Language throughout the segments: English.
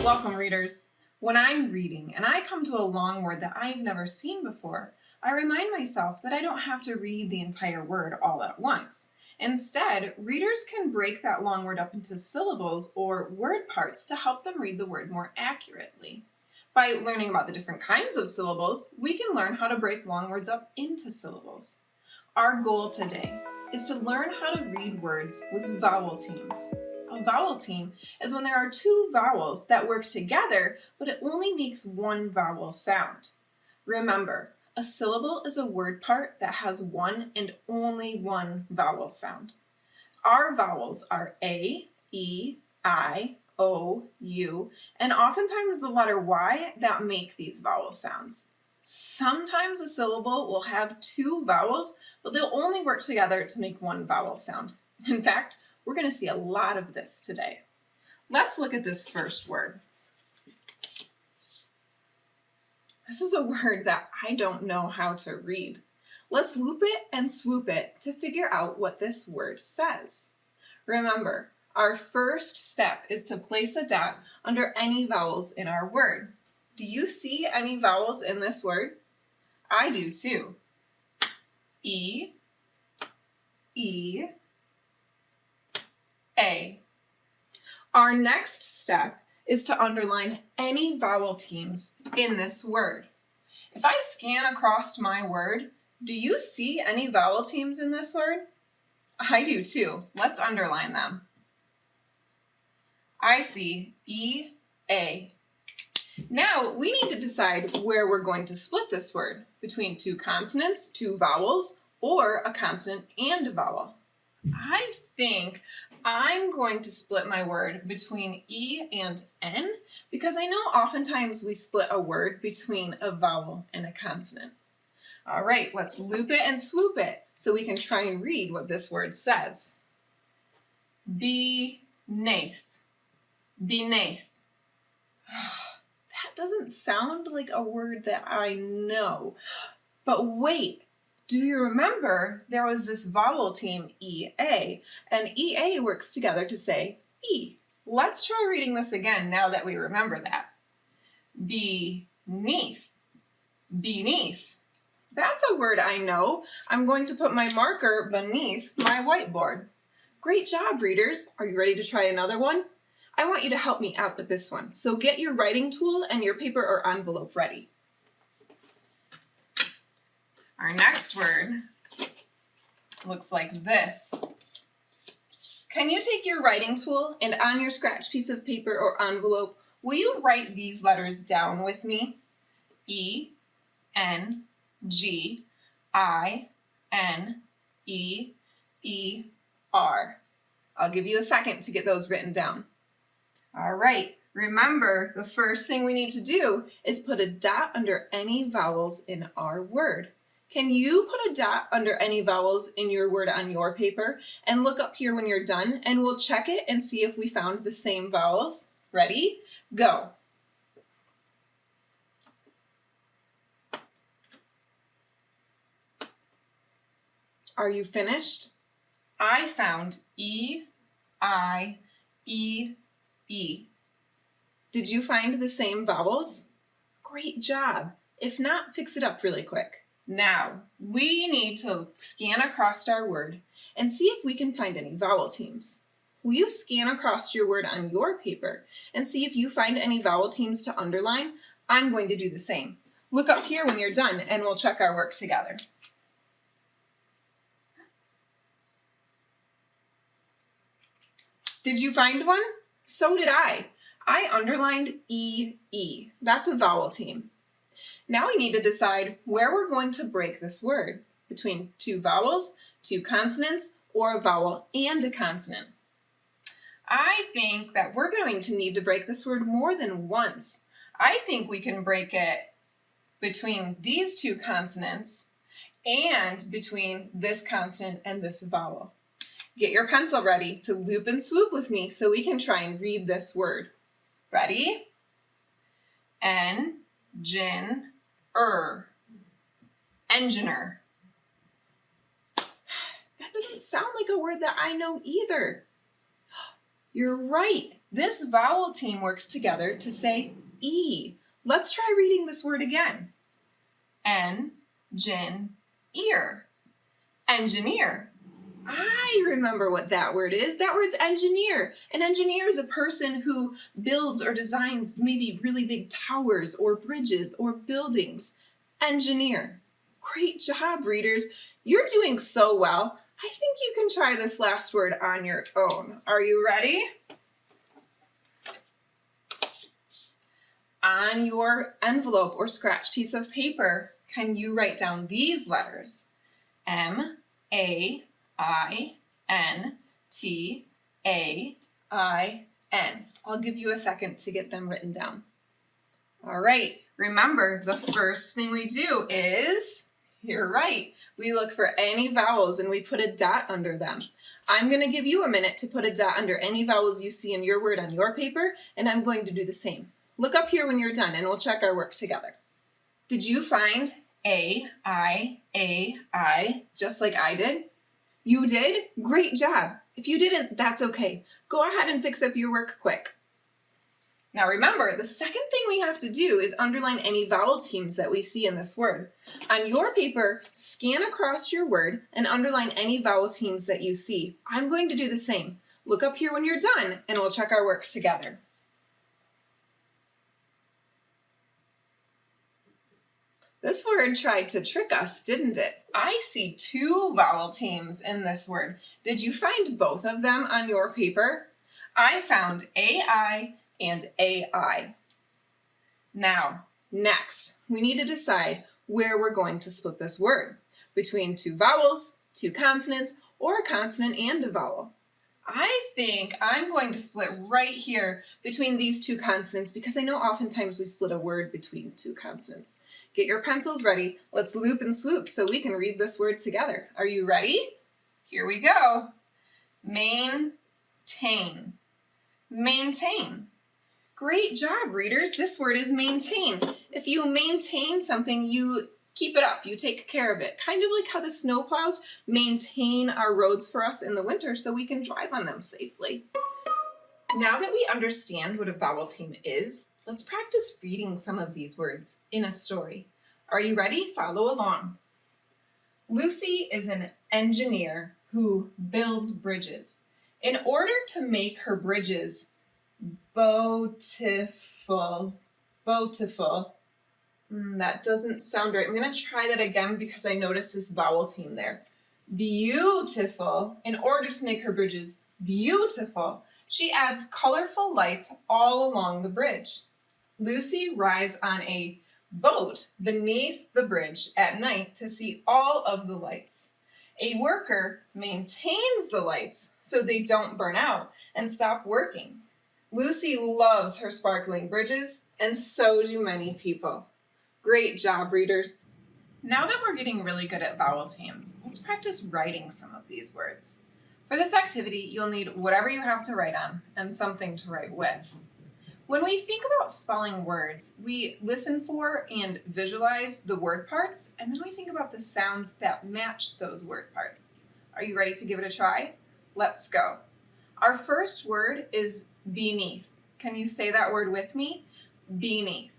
Welcome, readers. When I'm reading and I come to a long word that I've never seen before, I remind myself that I don't have to read the entire word all at once. Instead, readers can break that long word up into syllables or word parts to help them read the word more accurately. By learning about the different kinds of syllables, we can learn how to break long words up into syllables. Our goal today is to learn how to read words with vowel teams. A vowel team is when there are two vowels that work together, but it only makes one vowel sound. Remember, a syllable is a word part that has one and only one vowel sound. Our vowels are A, E, I, O, U, and oftentimes the letter Y that make these vowel sounds. Sometimes a syllable will have two vowels, but they'll only work together to make one vowel sound. In fact, we're going to see a lot of this today. Let's look at this first word. This is a word that I don't know how to read. Let's loop it and swoop it to figure out what this word says. Remember, our first step is to place a dot under any vowels in our word. Do you see any vowels in this word? I do too. E, E, A. Our next step is to underline any vowel teams in this word. If I scan across my word, do you see any vowel teams in this word? I do too. Let's underline them. I see E, A. Now we need to decide where we're going to split this word, between two consonants, two vowels, or a consonant and a vowel. I think I'm going to split my word between E and N because I know oftentimes we split a word between a vowel and a consonant. All right, let's loop it and swoop it so we can try and read what this word says. Beneath, beneath. That doesn't sound like a word that I know, but wait. Do you remember there was this vowel team EA, and EA works together to say E. Let's try reading this again now that we remember that. Beneath, beneath. That's a word I know. I'm going to put my marker beneath my whiteboard. Great job, readers. Are you ready to try another one? I want you to help me out with this one, so get your writing tool and your paper or envelope ready. Our next word looks like this. Can you take your writing tool and on your scratch piece of paper or envelope, will you write these letters down with me? E, N, G, I, N, E, E, R. I'll give you a second to get those written down. All right, remember the first thing we need to do is put a dot under any vowels in our word. Can you put a dot under any vowels in your word on your paper and look up here when you're done and we'll check it and see if we found the same vowels? Ready? Go. Are you finished? I found E, I, E, E. Did you find the same vowels? Great job. If not, fix it up really quick. Now, we need to scan across our word and see if we can find any vowel teams. Will you scan across your word on your paper and see if you find any vowel teams to underline? I'm going to do the same. Look up here when you're done and we'll check our work together. Did you find one? So did I. I underlined E. That's a vowel team. Now we need to decide where we're going to break this word, between two vowels, two consonants, or a vowel and a consonant. I think that we're going to need to break this word more than once. I think we can break it between these two consonants and between this consonant and this vowel. Get your pencil ready to loop and swoop with me so we can try and read this word. Ready? Engineer. Engineer. That doesn't sound like a word that I know either. You're right. This vowel team works together to say E. Let's try reading this word again. Ear. Engineer. I remember what that word is. That word's engineer. An engineer is a person who builds or designs maybe really big towers or bridges or buildings. Engineer. Great job, readers. You're doing so well. I think you can try this last word on your own. Are you ready? On your envelope or scratch piece of paper, can you write down these letters? M-A-I-N-T-A-I-N. I'll give you a second to get them written down. All right, remember the first thing we do is, you're right, we look for any vowels and we put a dot under them. I'm going to give you a minute to put a dot under any vowels you see in your word on your paper, and I'm going to do the same. Look up here when you're done and we'll check our work together. Did you find A-I, just like I did? You did? Great job. If you didn't, that's okay. Go ahead and fix up your work quick. Now remember, the second thing we have to do is underline any vowel teams that we see in this word. On your paper, scan across your word and underline any vowel teams that you see. I'm going to do the same. Look up here when you're done and we'll check our work together. This word tried to trick us, didn't it? I see 2 vowel teams in this word. Did you find both of them on your paper? I found AI and AI. Now, next, we need to decide where we're going to split this word, between 2 vowels, 2 consonants, or a consonant and a vowel. I think I'm going to split right here between these 2 consonants because I know oftentimes we split a word between 2 consonants. Get your pencils ready. Let's loop and swoop so we can read this word together. Are you ready? Here we go. Maintain. Maintain. Great job, readers. This word is maintain. If you maintain something, you keep it up, you take care of it. Kind of like how the snowplows maintain our roads for us in the winter so we can drive on them safely. Now that we understand what a vowel team is, let's practice reading some of these words in a story. Are you ready? Follow along. Lucy is an engineer who builds bridges. In order to make her bridges beautiful, that doesn't sound right. I'm going to try that again because I noticed this vowel team there. Beautiful. In order to make her bridges beautiful, she adds colorful lights all along the bridge. Lucy rides on a boat beneath the bridge at night to see all of the lights. A worker maintains the lights so they don't burn out and stop working. Lucy loves her sparkling bridges, and so do many people. Great job, readers. Now that we're getting really good at vowel teams, let's practice writing some of these words. For this activity, you'll need whatever you have to write on and something to write with. When we think about spelling words, we listen for and visualize the word parts, and then we think about the sounds that match those word parts. Are you ready to give it a try? Let's go. Our first word is beneath. Can you say that word with me? Beneath.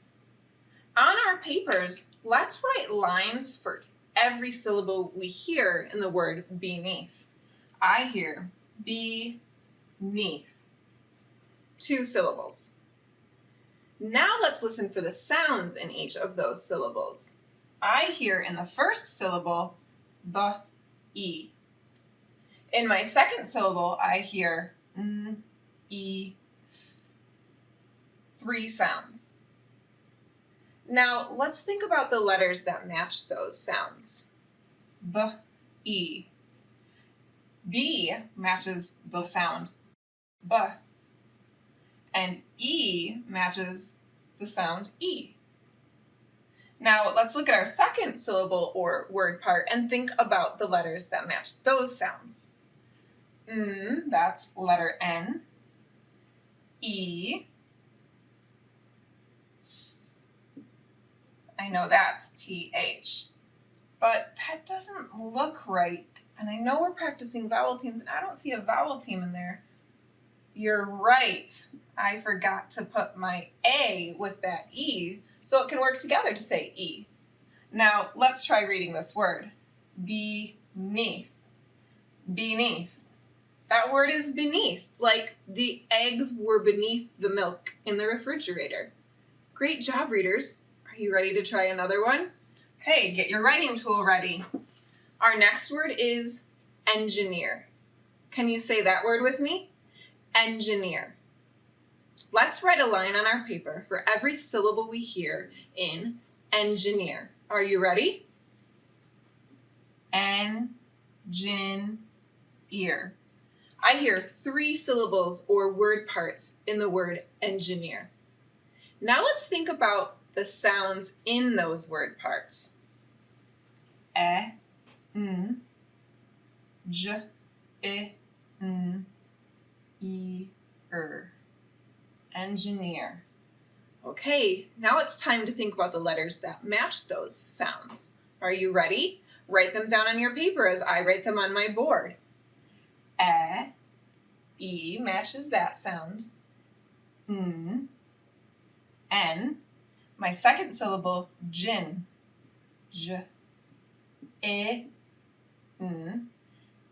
On our papers, let's write lines for every syllable we hear in the word beneath. I hear beneath. 2 syllables. Now let's listen for the sounds in each of those syllables. I hear in the first syllable, b-e. In my second syllable, I hear n-e. 3 sounds. Now, let's think about the letters that match those sounds. B-E. B matches the sound B, and E matches the sound E. Now, let's look at our second syllable or word part and think about the letters that match those sounds. That's letter N. E. I know that's TH, but that doesn't look right. And I know we're practicing vowel teams, and I don't see a vowel team in there. you're right. I forgot to put my A with that E so it can work together to say E. Now, let's try reading this word. Beneath. Beneath. That word is beneath, like the eggs were beneath the milk in the refrigerator. Great job, readers. Are you ready to try another one? Okay, get your writing tool ready. Our next word is engineer. Can you say that word with me? Engineer. Let's write a line on our paper for every syllable we hear in engineer. Are you ready? En-gin-ear. I hear 3 syllables or word parts in the word engineer. Now let's think about the sounds in those word parts. E, n, j, I, n, e, er. Engineer. Okay, now it's time to think about the letters that match those sounds. Are you ready? Write them down on your paper as I write them on my board. E matches that sound. N. My second syllable, gin. J. I.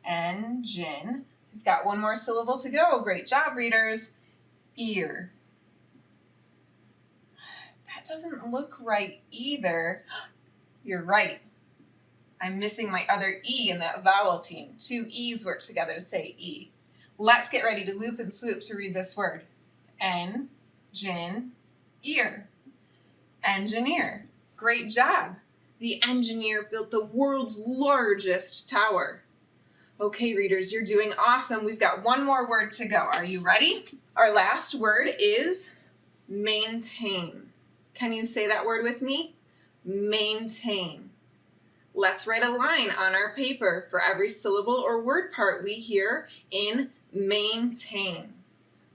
N. Gin. We've got one more syllable to go. Great job, readers. Ear. That doesn't look right either. You're right. I'm missing my other E in that vowel team. 2 E's work together to say E. Let's get ready to loop and swoop to read this word. En-gin-ear. Engineer. Great job. The engineer built the world's largest tower. Okay, readers, you're doing awesome. We've got one more word to go. Are you ready? Our last word is maintain. Can you say that word with me? Maintain. Let's write a line on our paper for every syllable or word part we hear in maintain.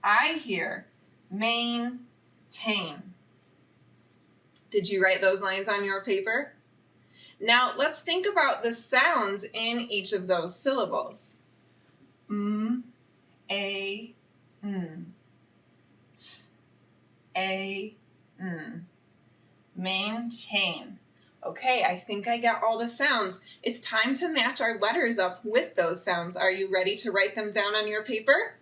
I hear maintain. Did you write those lines on your paper? Now let's think about the sounds in each of those syllables. A, n. T, a, n. Maintain. Okay, I think I got all the sounds. It's time to match our letters up with those sounds. Are you ready to write them down on your paper?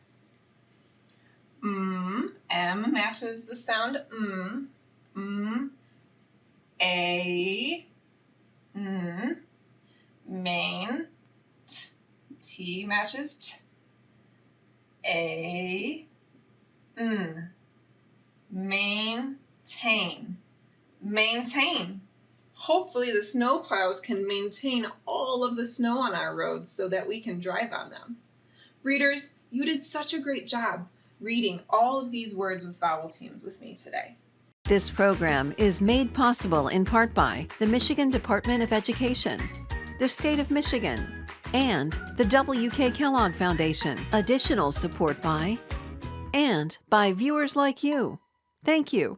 M matches the sound A, n. Main. T matches t. A, n. Maintain. Maintain. Hopefully the snow plows can maintain all of the snow on our roads so that we can drive on them. Readers, you did such a great job reading all of these words with vowel teams with me today. This program is made possible in part by the Michigan Department of Education, the State of Michigan, and the W.K. Kellogg Foundation. Additional support by viewers like you. Thank you.